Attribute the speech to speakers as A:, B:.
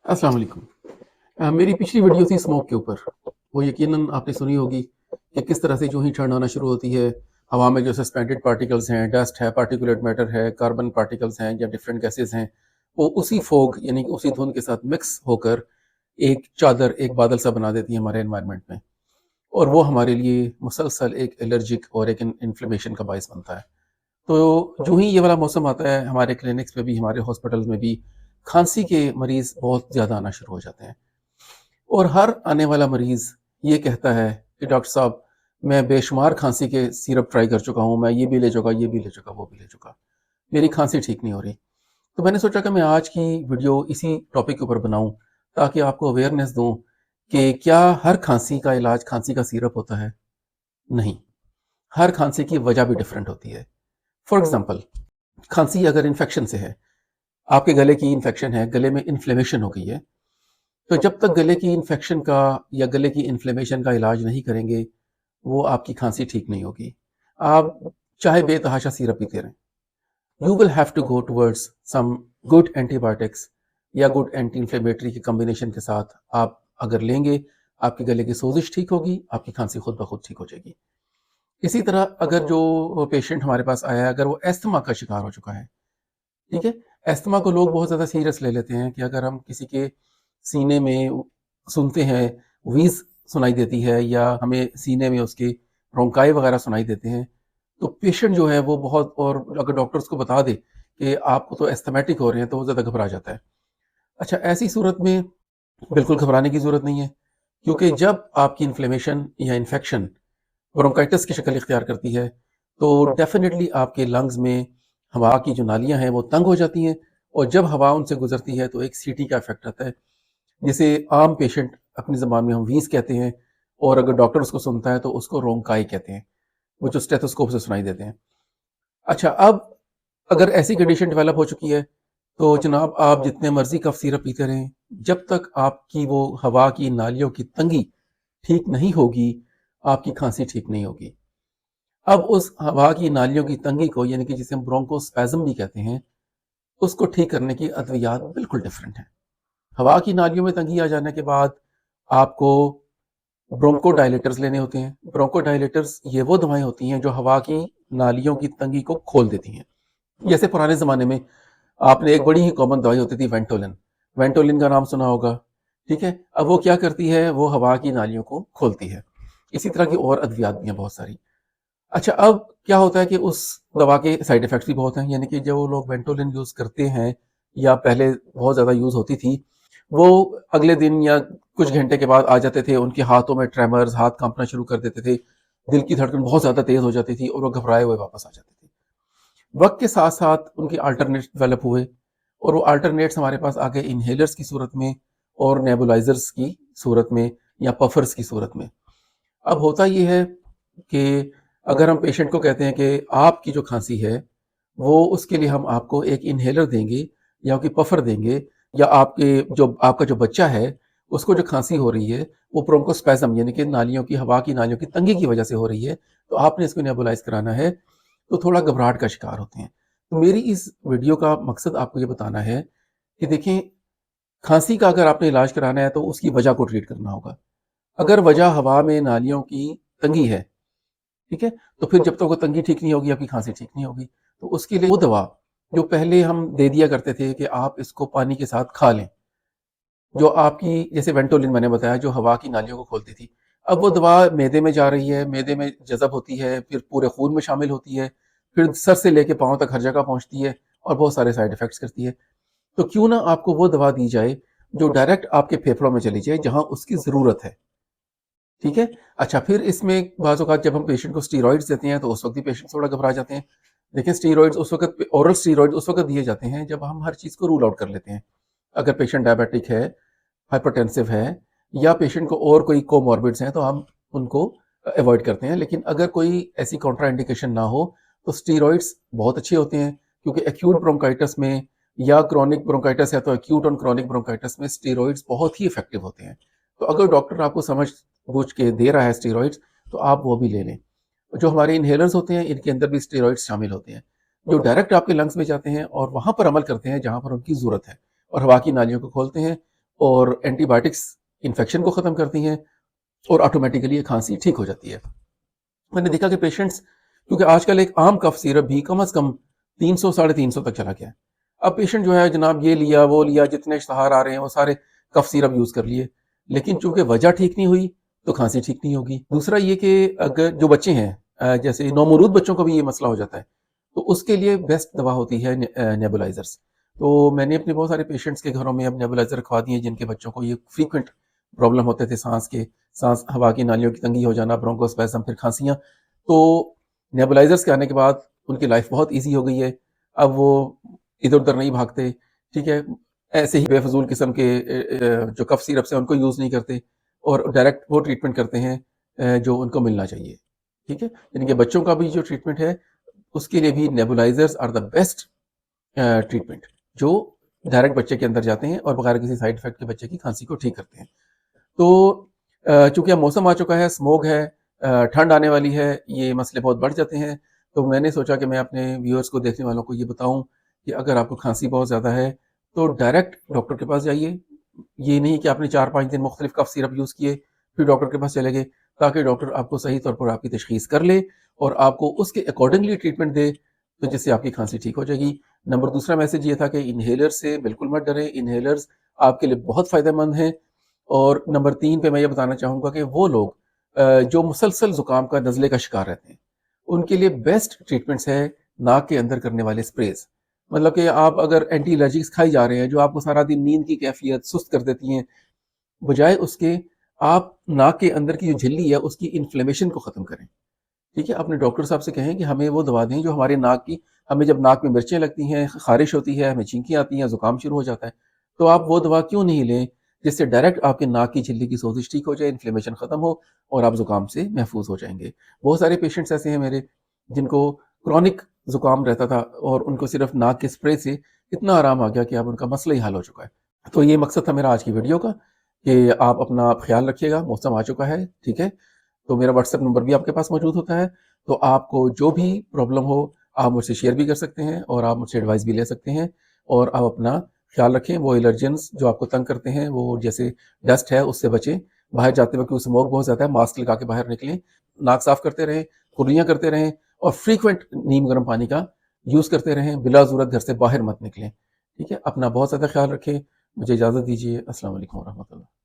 A: अस्सलाम वालेकुम। मेरी पिछली वीडियो थी स्मोक के ऊपर। वो यकीनन आपने सुनी होगी कि किस तरह से जो ही ठंड आना शुरू होती है, हवा में जो सस्पेंडेड पार्टिकल्स हैं, डस्ट है, पार्टिकुलेट मैटर है, कार्बन पार्टिकल्स हैं या डिफरेंट गैसेस हैं, वो उसी फोग यानी कि उसी धुंध के साथ मिक्स होकर एक चादर, एक बादल सा बना देती है हमारे एनवायरनमेंट में। और वो हमारे लिए मुसलसल एक एलर्जिक और एक इन्फ्लेमेशन का बायस बनता है। तो जो ही ये वाला मौसम आता है, हमारे क्लिनिक्स में भी, हमारे हॉस्पिटल्स में भी खांसी के मरीज बहुत ज़्यादा आना शुरू हो जाते हैं। और हर आने वाला मरीज ये कहता है कि डॉक्टर साहब, मैं बेशुमार खांसी के सिरप ट्राई कर चुका हूँ, मैं ये भी ले चुका, ये भी ले चुका, वो भी ले चुका, मेरी खांसी ठीक नहीं हो रही। तो मैंने सोचा कि मैं आज की वीडियो इसी टॉपिक के ऊपर बनाऊं, ताकि आपको अवेयरनेस दूं कि क्या हर खांसी का इलाज खांसी का सिरप होता है? नहीं, हर खांसी की वजह भी डिफरेंट होती है। फॉर एग्जाम्पल, खांसी अगर इन्फेक्शन से है, आपके गले की इन्फेक्शन है, गले में इन्फ्लेमेशन हो गई है, तो जब तक गले की इन्फेक्शन का या गले की इन्फ्लेमेशन का इलाज नहीं करेंगे, वो आपकी खांसी ठीक नहीं होगी। आप चाहे बेतहाशा सिरप पीते रहें, you will have to go towards some good antibiotics या गुड एंटी इन्फ्लेमेटरी के कॉम्बिनेशन के साथ आप अगर लेंगे, आपके गले की सोजिश ठीक होगी, आपकी खांसी खुद ब खुद ठीक हो जाएगी। इसी तरह अगर जो पेशेंट हमारे पास आया है, अगर वो एस्थमा का शिकार हो चुका है, ठीक है, एस्थमा को लोग बहुत ज़्यादा सीरियस ले लेते हैं कि अगर हम किसी के सीने में सुनते हैं, वीज सुनाई देती है या हमें सीने में उसके रोंकाई वगैरह सुनाई देते हैं, तो पेशेंट जो है वो बहुत, और अगर डॉक्टर उसको बता दे कि आपको तो एस्थमेटिक हो रहे हैं, तो वो ज़्यादा घबरा जाता है। अच्छा, ऐसी सूरत में बिल्कुल घबराने की ज़रूरत नहीं है, क्योंकि जब आपकी इन्फ्लेमेशन या इन्फेक्शन ब्रोंकाइटिस की शक्ल इख्तियार करती है, तो डेफिनेटली आपके लंग्स में हवा की जो नालियां हैं वो तंग हो जाती हैं, और जब हवा उनसे गुजरती है तो एक सीटी का इफेक्ट आता है, जिसे आम पेशेंट अपनी ज़बान में हम वीज कहते हैं, और अगर डॉक्टर उसको सुनता है तो उसको रोंकाई कहते हैं, वो जो स्टेथोस्कोप से सुनाई देते हैं। अच्छा, अब अगर ऐसी कंडीशन डेवलप हो चुकी है, तो जनाब आप जितने मर्जी कफ सिरप पीते रहें, जब तक आपकी वो हवा की नालियों की तंगी ठीक नहीं होगी, आपकी खांसी ठीक नहीं होगी। अब उस हवा की नालियों की तंगी को, यानी कि जिसे हम ब्रोंकोस्पैज्म भी कहते हैं, उसको ठीक करने की अद्वियात बिल्कुल डिफरेंट हैं। हवा की नालियों में तंगी आ जाने के बाद आपको ब्रोंकोडायलेटर्स लेने होते हैं। ब्रोंकोडायलेटर्स ये वो दवाएं होती हैं जो हवा की नालियों की तंगी को खोल देती हैं। जैसे पुराने ज़माने में आपने एक बड़ी ही कॉमन दवाई होती थी, वेंटोलिन। वेंटोलिन का नाम सुना होगा, ठीक है। अब वो क्या करती है? वो हवा की नालियों को खोलती है। इसी तरह की और अद्वियात भी हैं बहुत सारी। अच्छा, अब क्या होता है कि उस दवा के साइड इफ़ेक्ट्स भी बहुत हैं, यानी कि जो लोग वेंटोलिन यूज़ करते हैं या पहले बहुत ज़्यादा यूज़ होती थी, वो अगले दिन या कुछ घंटे के बाद आ जाते थे, उनके हाथों में ट्रेमर्स, हाथ काँपना शुरू कर देते थे, दिल की धड़कन बहुत ज़्यादा तेज़ हो जाती थी और वो घबराए हुए वापस आ जाते थे। वक़्त के साथ-साथ उनके अल्टरनेट्स डेवलप हुए, और वो अल्टरनेट्स हमारे पास आ गए इन्हेलर्स की सूरत में और नेबुलाइज़र्स की सूरत में या पफ़र्स की सूरत में। अब होता ये है कि अगर हम पेशेंट को कहते हैं कि आपकी जो खांसी है, वो उसके लिए हम आपको एक इन्हेलर देंगे या कोई पफर देंगे, या आपका जो बच्चा है, उसको जो खांसी हो रही है, वो ब्रोंकोस्पैज्म यानी कि नालियों की, हवा की नालियों की तंगी की वजह से हो रही है, तो आपने इसको नेबुलाइज कराना है, तो थोड़ा घबराहट का शिकार होते हैं। तो मेरी इस वीडियो का मकसद आपको ये बताना है कि देखें, खांसी का अगर आपने इलाज कराना है तो उसकी वजह को ट्रीट करना होगा। अगर वजह हवा में नालियों की तंगी है, ठीक है, तो फिर जब तक वो तंगी ठीक नहीं होगी, आपकी खांसी ठीक नहीं होगी। तो उसके लिए वो दवा जो पहले हम दे दिया करते थे कि आप इसको पानी के साथ खा लें, जो आपकी, जैसे वेंटोलिन मैंने बताया, जो हवा की नालियों को खोलती थी, अब वो दवा मैदे में जा रही है, मैदे में जज़ब होती है, फिर पूरे खून में शामिल होती है, फिर सर से लेके पाँव तक हर जगह पहुंचती है और बहुत सारे साइड इफेक्ट्स करती है। तो क्यों ना आपको वो दवा दी जाए जो डायरेक्ट आपके फेफड़ों में चली जाए, जहां उसकी ज़रूरत है, ठीक है। अच्छा, फिर इसमें बाज़ औक़ात जब हम पेशेंट को स्टीरॉइड्स देते हैं, तो उस वक्त भी पेशेंट थोड़ा घबरा जाते हैं। लेकिन स्टीरॉइड्स उस वक्त, ओरल स्टीरॉइड उस वक्त दिए जाते हैं जब हम हर चीज़ को रूल आउट कर लेते हैं। अगर पेशेंट डायबिटिक है, हाइपरटेंसिव है, या पेशेंट को और कोई कोमॉर्बिड्स हैं, तो हम उनको अवॉइड करते हैं। लेकिन अगर कोई ऐसी कॉन्ट्रा इंडिकेशन ना हो, तो स्टीरॉइड्स बहुत अच्छे होते हैं, क्योंकि एक्यूट ब्रोंकाइटिस में या क्रॉनिक ब्रोंकाइटिस है तो एक्यूट और क्रॉनिक ब्रोंकाइटिस में स्टीरॉइड्स बहुत ही इफेक्टिव होते हैं। तो अगर डॉक्टर आपको समझ बूझ के दे रहा है स्टीरॉइड्स, तो आप वो भी ले लें। जो हमारे इन्हेलर्स होते हैं, इनके अंदर भी स्टेरॉइड्स शामिल होते हैं, जो डायरेक्ट आपके लंग्स में जाते हैं और वहां पर अमल करते हैं जहां पर उनकी जरूरत है, और हवा की नालियों को खोलते हैं اور اینٹی بایوٹکس انفیکشن کو ختم کرتی ہیں اور آٹومیٹیکلی یہ کھانسی ٹھیک ہو جاتی ہے. میں نے دیکھا کہ پیشنٹس، کیونکہ آج کل ایک عام کف سیرپ بھی کم از کم 300 350 تک چلا گیا ہے. اب پیشنٹ جو ہے جناب یہ لیا وہ لیا، جتنے اشتہار آ رہے ہیں وہ سارے کف سیرپ یوز کر لیے، لیکن چونکہ وجہ ٹھیک نہیں ہوئی تو کھانسی ٹھیک نہیں ہوگی. دوسرا یہ کہ اگر جو بچے ہیں جیسے نومولود بچوں کو بھی یہ مسئلہ ہو جاتا ہے تو اس کے لیے بیسٹ دوا ہوتی ہے نیبولائزرس. تو میں نے اپنے بہت سارے پیشنٹس کے گھروں میں اب نیبولائزر رکھوا دیے جن کے بچوں کو یہ فریکوینٹ پرابلم ہوتے تھے، سانس ہوا کی نالیوں کی تنگی ہو جانا، برونکوسپیزم، پھر کھانسیاں. تو نیبولائزرس کے آنے کے بعد ان کی لائف بہت ایزی ہو گئی ہے. اب وہ ادھر ادھر نہیں بھاگتے، ٹھیک ہے، ایسے ہی بے فضول قسم کے جو کف سیرپس ہیں ان کو یوز نہیں کرتے اور ڈائریکٹ وہ ٹریٹمنٹ کرتے ہیں جو ان کو ملنا چاہیے. ٹھیک ہے، یعنی کہ بچوں کا بھی جو ٹریٹمنٹ ہے اس کے لیے بھی نیبولائزرز آر دا بیسٹ ٹریٹمنٹ، جو ڈائریکٹ بچے کے اندر جاتے ہیں اور بغیر کسی سائڈ افیکٹ کے بچے کی کھانسی کو ٹھیک کرتے ہیں. تو چونکہ اب موسم آ چکا ہے، اسموگ ہے، ٹھنڈ آنے والی ہے، یہ مسئلے بہت بڑھ جاتے ہیں. تو میں نے سوچا کہ میں اپنے ویورز کو، دیکھنے والوں کو یہ بتاؤں کہ اگر آپ کو کھانسی بہت زیادہ ہے تو ڈائریکٹ ڈاکٹر کے پاس جائیے. یہ نہیں کہ آپ نے 4-5 دن مختلف کف سیرپ یوز کیے پھر ڈاکٹر کے پاس چلے گئے، تاکہ ڈاکٹر آپ کو صحیح طور پر آپ کی تشخیص کر لے اور آپ کو اس کے اکارڈنگلی ٹریٹمنٹ دے، تو جس سے آپ کی کھانسی ٹھیک ہو جائے گی. دوسرا میسج یہ تھا کہ انہیلر سے بالکل مت ڈریں، انہیلرز آپ کے لیے بہت فائدہ مند ہیں. اور نمبر 3 پہ میں یہ بتانا چاہوں گا کہ وہ لوگ جو مسلسل زکام کا، نزلے کا شکار رہتے ہیں، ان کے لیے بیسٹ ٹریٹمنٹس ہے ناک کے اندر کرنے والے اسپریز. مطلب کہ آپ اگر اینٹی الرجکس کھائی جا رہے ہیں جو آپ کو سارا دن نیند کی کیفیت سست کر دیتی ہیں، بجائے اس کے آپ ناک کے اندر کی جو جھلی ہے اس کی انفلیمیشن کو ختم کریں. ٹھیک ہے، اپنے ڈاکٹر صاحب سے کہیں کہ ہمیں وہ دوا دیں جو ہمارے ناک کی، ہمیں جب ناک میں مرچیں لگتی ہیں، خارش ہوتی ہے، ہمیں چھینکیاں آتی ہیں، زکام شروع ہو جاتا ہے، تو آپ وہ دوا کیوں نہیں لیں جس سے ڈائریکٹ آپ کے ناک کی جھلی کی سوزش ٹھیک ہو جائے، انفلیمیشن ختم ہو اور آپ زکام سے محفوظ ہو جائیں گے. بہت سارے پیشنٹس ایسے ہیں میرے جن کو کرونک زکام رہتا تھا اور ان کو صرف ناک کے اسپرے سے اتنا آرام آ گیا کہ اب ان کا مسئلہ ہی حل ہو چکا ہے. تو یہ مقصد تھا میرا آج کی ویڈیو کا کہ آپ اپنا خیال رکھیے گا، موسم آ چکا ہے. ٹھیک ہے، تو میرا واٹس ایپ نمبر بھی آپ کے پاس موجود ہوتا ہے، تو آپ کو جو بھی پرابلم ہو آپ مجھ سے شیئر بھی کر سکتے ہیں اور آپ مجھ سے ایڈوائس بھی لے سکتے ہیں. اور آپ اپنا خیال رکھیں، وہ الرجنس جو آپ کو تنگ کرتے ہیں، وہ جیسے ڈسٹ ہے اس سے بچیں. باہر جاتے وقت اسموک بہت زیادہ ہے، ماسک لگا کے باہر نکلیں، ناک صاف کرتے رہیں، کلیاں کرتے رہیں اور فریکوینٹ نیم گرم پانی کا یوز کرتے رہیں. بلا ضرورت گھر سے باہر مت نکلیں. ٹھیک ہے، اپنا بہت زیادہ خیال رکھیں. مجھے اجازت دیجیے. السلام علیکم ورحمۃ اللہ.